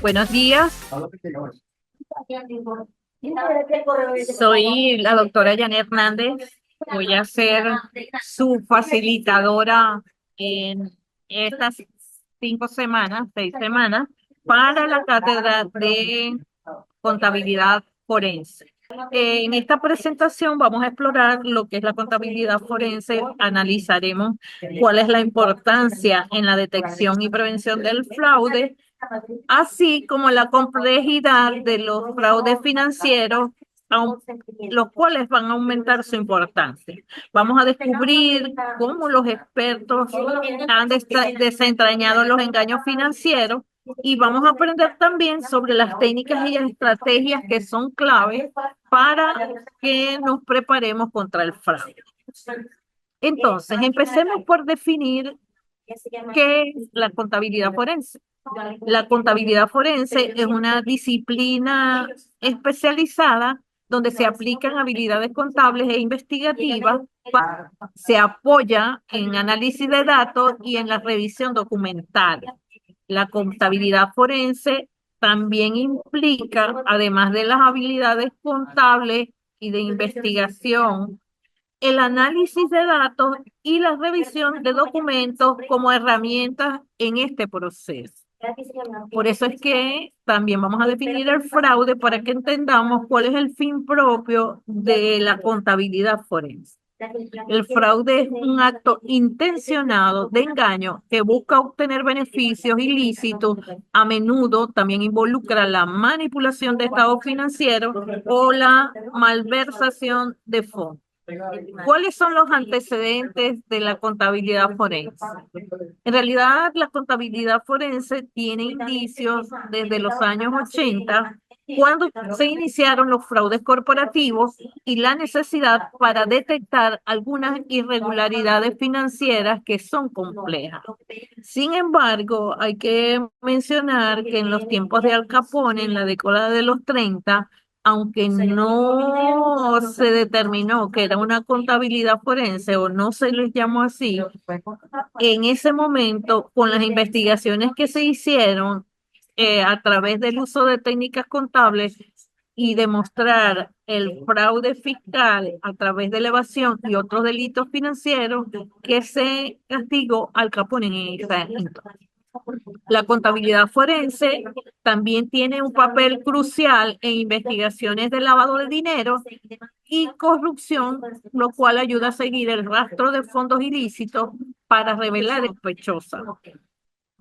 Buenos días, soy la doctora Janet Hernández. Voy a ser su facilitadora en estas 5 semanas, 6 semanas, para la cátedra de contabilidad forense. En esta presentación vamos a explorar lo que es la contabilidad forense, analizaremos cuál es la importancia en la detección y prevención del fraude, así como la complejidad de los fraudes financieros, los cuales van a aumentar su importancia. Vamos a descubrir cómo los expertos han desentrañado los engaños financieros y vamos a aprender también sobre las técnicas y estrategias que son claves para que nos preparemos contra el fraude. Entonces, empecemos por definir qué es la contabilidad forense. La contabilidad forense es una disciplina especializada donde se aplican habilidades contables e investigativas. Se apoya en análisis de datos y en la revisión documental. La contabilidad forense también implica, además de las habilidades contables y de investigación, el análisis de datos y la revisión de documentos como herramientas en este proceso. Por eso es que también vamos a definir el fraude para que entendamos cuál es el fin propio de la contabilidad forense. El fraude es un acto intencionado de engaño que busca obtener beneficios ilícitos. A menudo también involucra la manipulación de estados financieros o la malversación de fondos. ¿Cuáles son los antecedentes de la contabilidad forense? En realidad, la contabilidad forense tiene indicios desde los años 80, cuando se iniciaron los fraudes corporativos y la necesidad para detectar algunas irregularidades financieras que son complejas. Sin embargo, hay que mencionar que en los tiempos de Al Capone, en la década de los 30, aunque no se determinó que era una contabilidad forense o no se les llamó así, en ese momento, con las investigaciones que se hicieron a través del uso de técnicas contables y demostrar el fraude fiscal a través de la evasión y otros delitos financieros, que se castigó Al Capone en ese entonces. La contabilidad forense también tiene un papel crucial en investigaciones de lavado de dinero y corrupción, lo cual ayuda a seguir el rastro de fondos ilícitos para revelar sospechosas.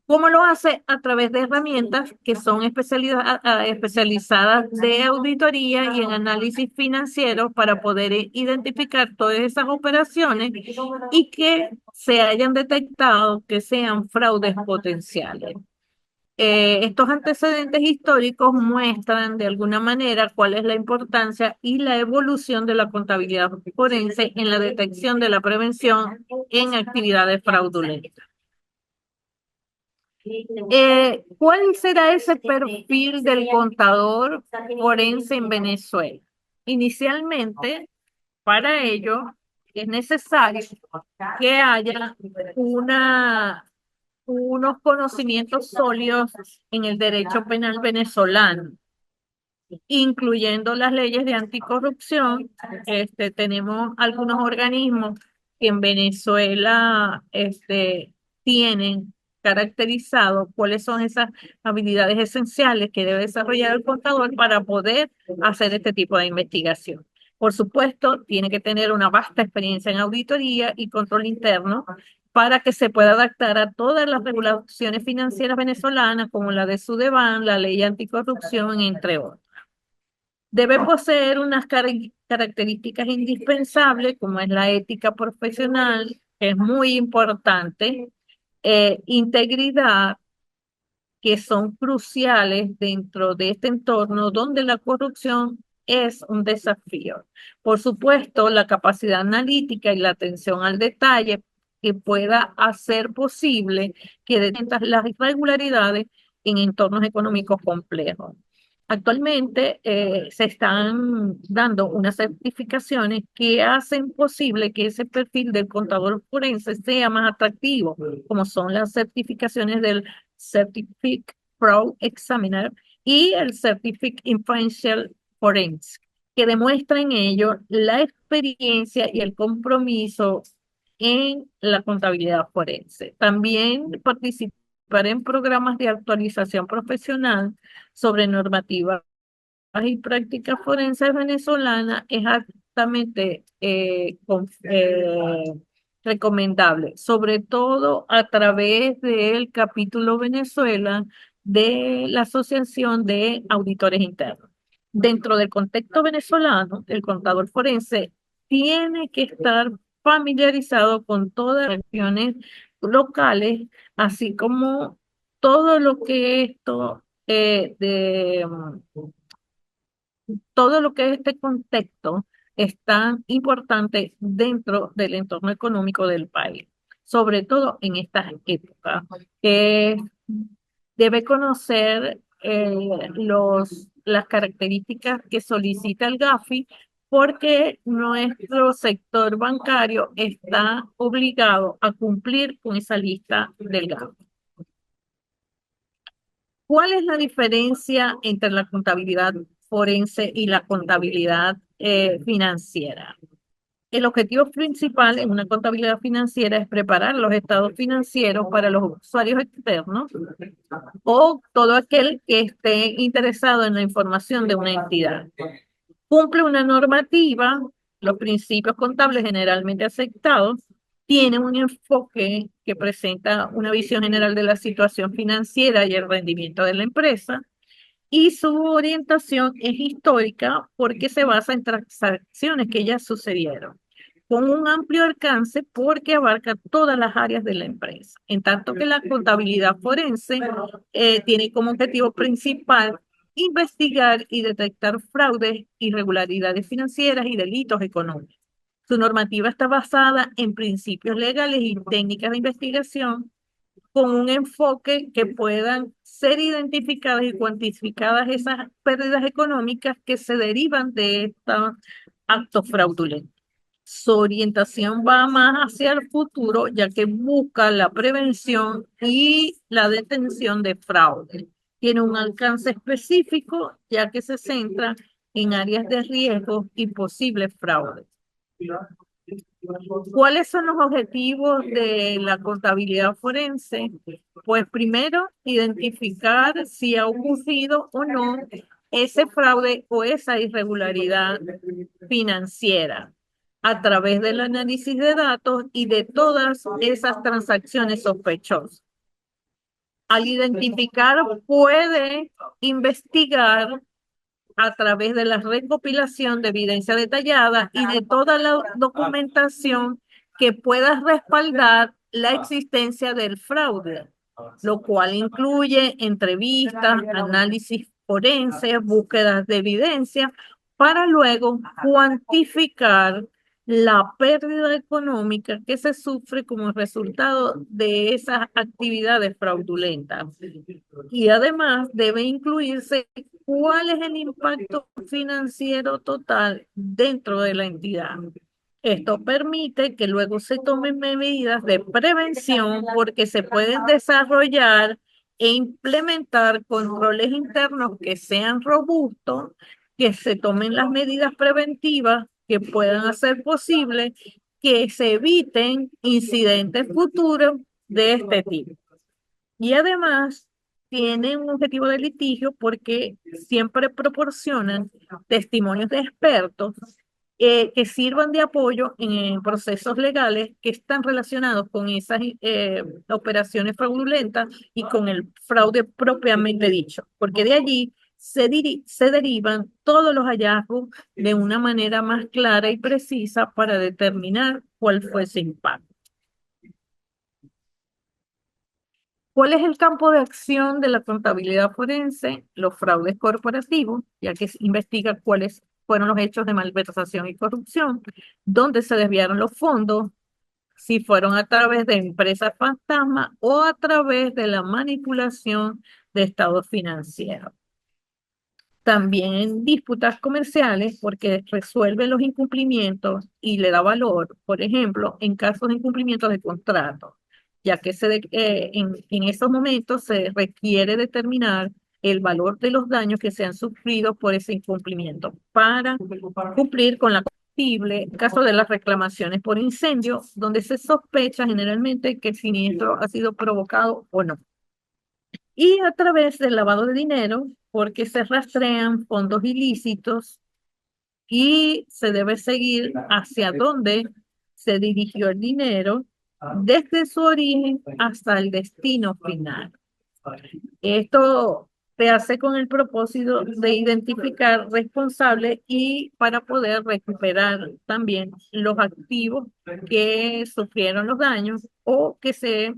¿Cómo lo hace? A través de herramientas que son especializadas de auditoría y en análisis financiero para poder identificar todas esas operaciones y que se hayan detectado que sean fraudes potenciales. Estos antecedentes históricos muestran de alguna manera cuál es la importancia y la evolución de la contabilidad forense en la detección de la prevención en actividades fraudulentas. ¿Cuál será ese perfil del contador forense en Venezuela? Inicialmente, para ello es necesario que haya unos conocimientos sólidos en el derecho penal venezolano, incluyendo las leyes de anticorrupción. Tenemos algunos organismos que en Venezuela tienen caracterizado cuáles son esas habilidades esenciales que debe desarrollar el contador para poder hacer este tipo de investigación. Por supuesto, tiene que tener una vasta experiencia en auditoría y control interno para que se pueda adaptar a todas las regulaciones financieras venezolanas, como la de Sudeban, la ley anticorrupción, entre otras. Debe poseer unas características indispensables, como es la ética profesional, que es muy importante, integridad, que son cruciales dentro de este entorno donde la corrupción es un desafío. Por supuesto, la capacidad analítica y la atención al detalle que pueda hacer posible que detecten las irregularidades en entornos económicos complejos. Actualmente se están dando unas certificaciones que hacen posible que ese perfil del contador forense sea más atractivo, como son las certificaciones del Certific Fraud Examiner y el Certificate in Financial Forensics, que demuestran ello la experiencia y el compromiso en la contabilidad forense. También participar en programas de actualización profesional sobre normativas y prácticas forenses venezolanas es altamente recomendable, sobre todo a través del capítulo Venezuela de la Asociación de Auditores Internos. Dentro del contexto venezolano, el contador forense tiene que estar familiarizado con todas las acciones locales, así como todo lo que esto todo lo que es este contexto es tan importante dentro del entorno económico del país, sobre todo en estas épocas. Eh, Debe conocer las características que solicita el GAFI porque nuestro sector bancario está obligado a cumplir con esa lista del GAFI. ¿Cuál es la diferencia entre la contabilidad forense y la contabilidad financiera? El objetivo principal en una contabilidad financiera es preparar los estados financieros para los usuarios externos o todo aquel que esté interesado en la información de una entidad. Cumple una normativa, los principios contables generalmente aceptados, tiene un enfoque que presenta una visión general de la situación financiera y el rendimiento de la empresa, y su orientación es histórica porque se basa en transacciones que ya sucedieron, con un amplio alcance porque abarca todas las áreas de la empresa. En tanto que la contabilidad forense tiene como objetivo principal investigar y detectar fraudes, irregularidades financieras y delitos económicos. Su normativa está basada en principios legales y técnicas de investigación con un enfoque que puedan ser identificadas y cuantificadas esas pérdidas económicas que se derivan de estos actos fraudulentos. Su orientación va más hacia el futuro, ya que busca la prevención y la detención de fraude. Tiene un alcance específico, ya que se centra en áreas de riesgo y posibles fraudes. ¿Cuáles son los objetivos de la contabilidad forense? Pues primero, identificar si ha ocurrido o no ese fraude o esa irregularidad financiera a través del análisis de datos y de todas esas transacciones sospechosas. Al identificar, puede investigar a través de la recopilación de evidencia detallada y de toda la documentación que pueda respaldar la existencia del fraude, lo cual incluye entrevistas, análisis forenses, búsquedas de evidencia, para luego cuantificar la pérdida económica que se sufre como resultado de esas actividades fraudulentas. Y además debe incluirse cuál es el impacto financiero total dentro de la entidad. Esto permite que luego se tomen medidas de prevención porque se pueden desarrollar e implementar controles internos que sean robustos, que se tomen las medidas preventivas que puedan hacer posible que se eviten incidentes futuros de este tipo. Y además tienen un objetivo de litigio porque siempre proporcionan testimonios de expertos que sirvan de apoyo en procesos legales que están relacionados con esas operaciones fraudulentas y con el fraude propiamente dicho, porque de allí se derivan todos los hallazgos de una manera más clara y precisa para determinar cuál fue ese impacto. ¿Cuál es el campo de acción de la contabilidad forense? Los fraudes corporativos, ya que investiga cuáles fueron los hechos de malversación y corrupción, dónde se desviaron los fondos, si fueron a través de empresas fantasma o a través de la manipulación de estados financieros. También en disputas comerciales, porque resuelve los incumplimientos y le da valor, por ejemplo, en casos de incumplimiento de contrato. ya que en esos momentos se requiere determinar el valor de los daños que se han sufrido por ese incumplimiento para cumplir con la posible caso de las reclamaciones por incendio, donde se sospecha generalmente que el siniestro ha sido provocado o no. Y a través del lavado de dinero, porque se rastrean fondos ilícitos y se debe seguir hacia dónde se dirigió el dinero desde su origen hasta el destino final. Esto se hace con el propósito de identificar responsables y para poder recuperar también los activos que sufrieron los daños o que se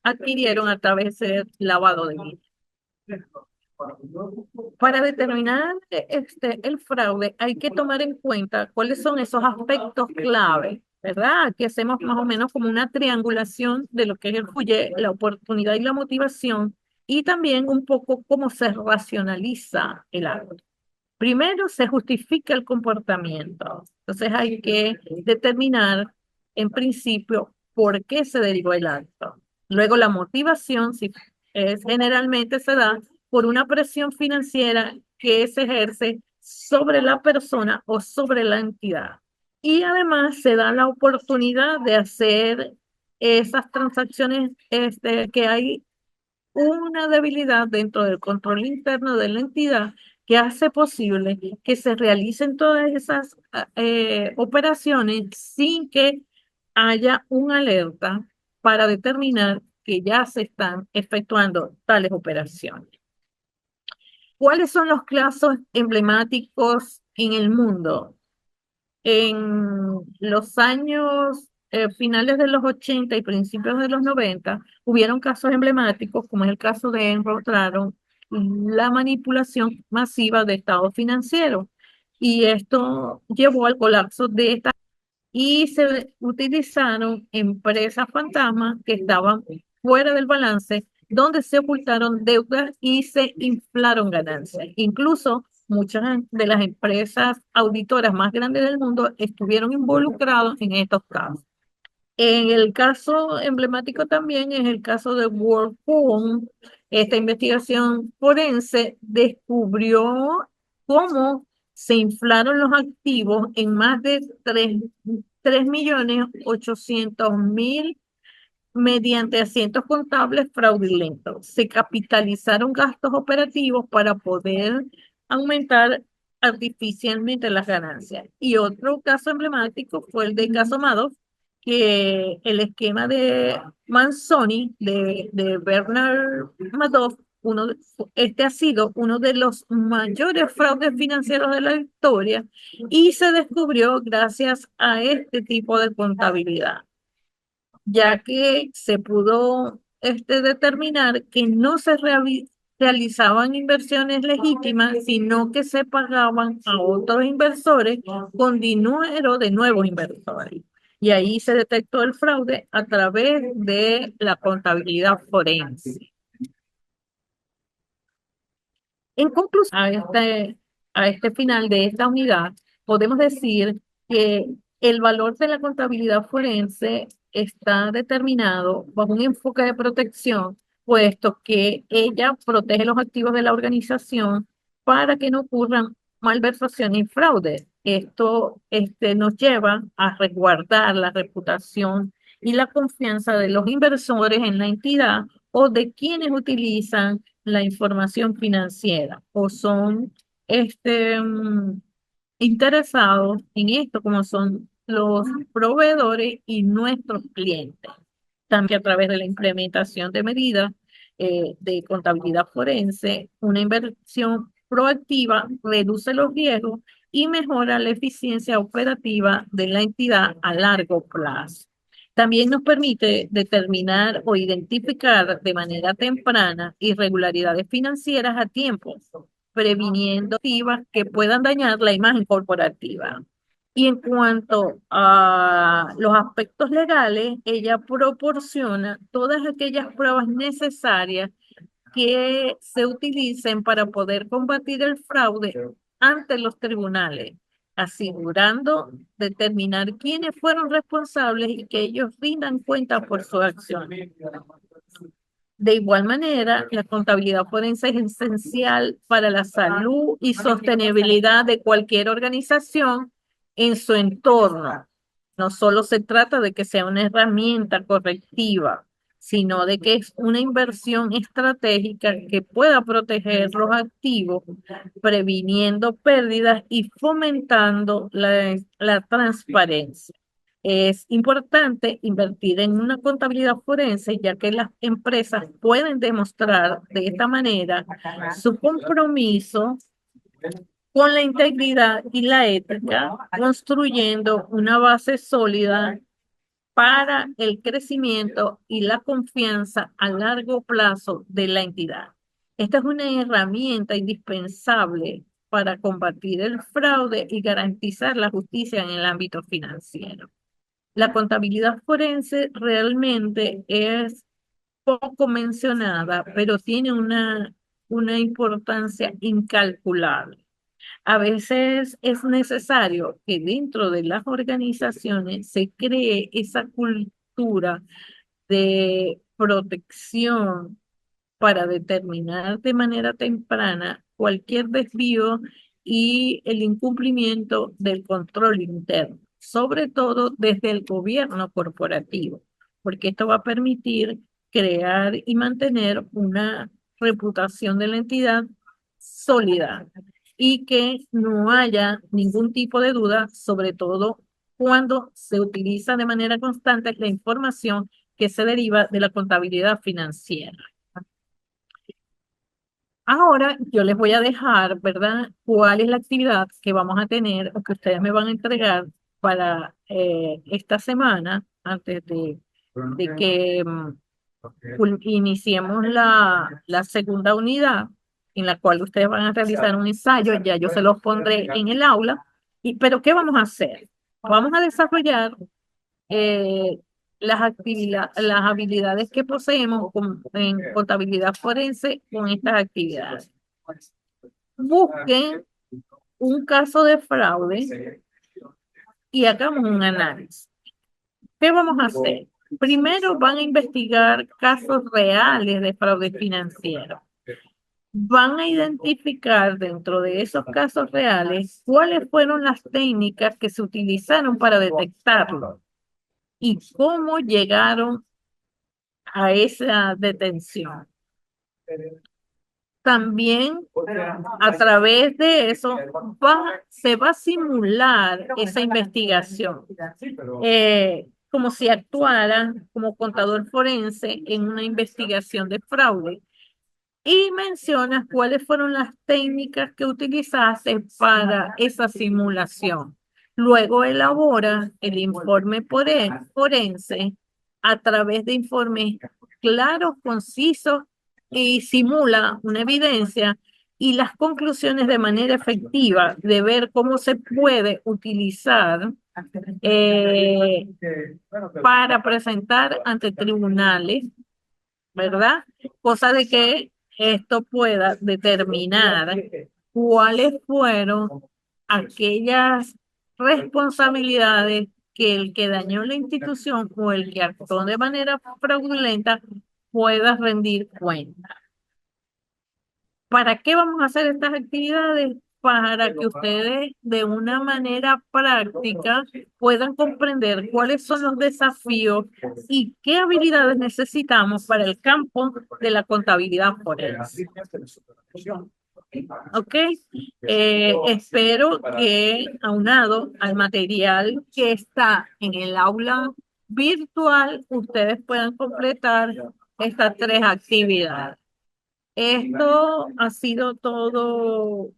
adquirieron a través del lavado de dinero. Para determinar el fraude, hay que tomar en cuenta cuáles son esos aspectos clave, ¿verdad? Aquí hacemos más o menos como una triangulación de lo que es el FUYE, la oportunidad y la motivación, y también un poco cómo se racionaliza el acto. Primero se justifica el comportamiento. Entonces hay que determinar en principio por qué se derivó el acto. Luego la motivación, si es, generalmente se da por una presión financiera que se ejerce sobre la persona o sobre la entidad. Y además se da la oportunidad de hacer esas transacciones que hay una debilidad dentro del control interno de la entidad que hace posible que se realicen todas esas operaciones sin que haya una alerta para determinar que ya se están efectuando tales operaciones. ¿Cuáles son los casos emblemáticos en el mundo? En los años finales de los 80 y principios de los 90, hubieron casos emblemáticos, como es el caso de encontraron la manipulación masiva de estados financieros. Y esto llevó al colapso de esta y se utilizaron empresas fantasmas que estaban fuera del balance, donde se ocultaron deudas y se inflaron ganancias. Incluso muchas de las empresas auditoras más grandes del mundo estuvieron involucrados en estos casos. En el caso emblemático también es el caso de Whirlpool. Esta investigación forense descubrió cómo se inflaron los activos en más de 3.800.000 mediante asientos contables fraudulentos. Se capitalizaron gastos operativos para poder aumentar artificialmente las ganancias. Y otro caso emblemático fue el de caso Madoff, que el esquema de Manzoni, de Bernard Madoff, este ha sido uno de los mayores fraudes financieros de la historia y se descubrió gracias a este tipo de contabilidad, ya que se pudo determinar que no se realizaban inversiones legítimas, sino que se pagaban a otros inversores con dinero de nuevos inversores. Y ahí se detectó el fraude a través de la contabilidad forense. En conclusión, a este final de esta unidad, podemos decir que el valor de la contabilidad forense está determinado bajo un enfoque de protección, puesto que ella protege los activos de la organización para que no ocurran malversaciones y fraudes. Esto nos lleva a resguardar la reputación y la confianza de los inversores en la entidad o de quienes utilizan la información financiera o son este, mm, interesados en esto, como son los proveedores y nuestros clientes. También a través de la implementación de medidas de contabilidad forense, una inversión proactiva reduce los riesgos y mejora la eficiencia operativa de la entidad a largo plazo. También nos permite determinar o identificar de manera temprana irregularidades financieras a tiempo, previniendo activas que puedan dañar la imagen corporativa. Y en cuanto a los aspectos legales, ella proporciona todas aquellas pruebas necesarias que se utilicen para poder combatir el fraude ante los tribunales. asegurando determinar quiénes fueron responsables y que ellos rindan cuenta por su acción. De igual manera, la contabilidad forense es esencial para la salud y sostenibilidad de cualquier organización en su entorno. No solo se trata de que sea una herramienta correctiva, sino de que es una inversión estratégica que pueda proteger los activos, previniendo pérdidas y fomentando la transparencia. Es importante invertir en una contabilidad forense, ya que las empresas pueden demostrar de esta manera su compromiso con la integridad y la ética, construyendo una base sólida para el crecimiento y la confianza a largo plazo de la entidad. Esta es una herramienta indispensable para combatir el fraude y garantizar la justicia en el ámbito financiero. La contabilidad forense realmente es poco mencionada, pero tiene una importancia incalculable. A veces es necesario que dentro de las organizaciones se cree esa cultura de protección para determinar de manera temprana cualquier desvío y el incumplimiento del control interno, sobre todo desde el gobierno corporativo, porque esto va a permitir crear y mantener una reputación de la entidad sólida y que no haya ningún tipo de duda, sobre todo cuando se utiliza de manera constante la información que se deriva de la contabilidad financiera. Ahora yo les voy a dejar, ¿verdad? ¿Cuál es la actividad que vamos a tener o que ustedes me van a entregar para esta semana antes de que iniciemos la segunda unidad en la cual ustedes van a realizar un ensayo? Ya yo se los pondré en el aula. Pero ¿qué vamos a hacer? Vamos a desarrollar eh, las habilidades que poseemos en contabilidad forense con estas actividades. Busquen un caso de fraude y hagamos un análisis. ¿Qué vamos a hacer? Primero van a investigar casos reales de fraude financiero. Van a identificar dentro de esos casos reales cuáles fueron las técnicas que se utilizaron para detectarlo y cómo llegaron a esa detención. También a través de eso se va a simular esa investigación, como si actuara como contador forense en una investigación de fraude. Y mencionas cuáles fueron las técnicas que utilizaste para esa simulación. Luego elabora el informe forense a través de informes claros, concisos, y simula una evidencia y las conclusiones de manera efectiva de ver cómo se puede utilizar eh, para presentar ante tribunales, ¿verdad? Cosa de que esto pueda determinar cuáles fueron aquellas responsabilidades que el que dañó la institución o el que actuó de manera fraudulenta pueda rendir cuenta. ¿Para qué vamos a hacer estas actividades? Para que ustedes de una manera práctica puedan comprender cuáles son los desafíos y qué habilidades necesitamos para el campo de la contabilidad forense. ¿Ok? Espero que, aunado al material que está en el aula virtual, ustedes puedan completar estas 3 actividades. Esto ha sido todo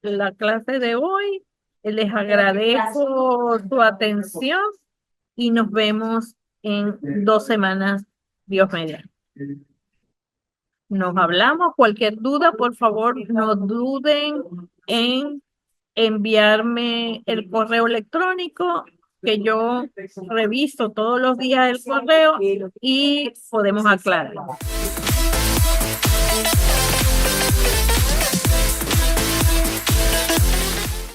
la clase de hoy. Les agradezco su atención y nos vemos en 2 semanas, Dios mediante. Nos hablamos. Cualquier duda, por favor, no duden en enviarme el correo electrónico, que yo reviso todos los días el correo y podemos aclarar.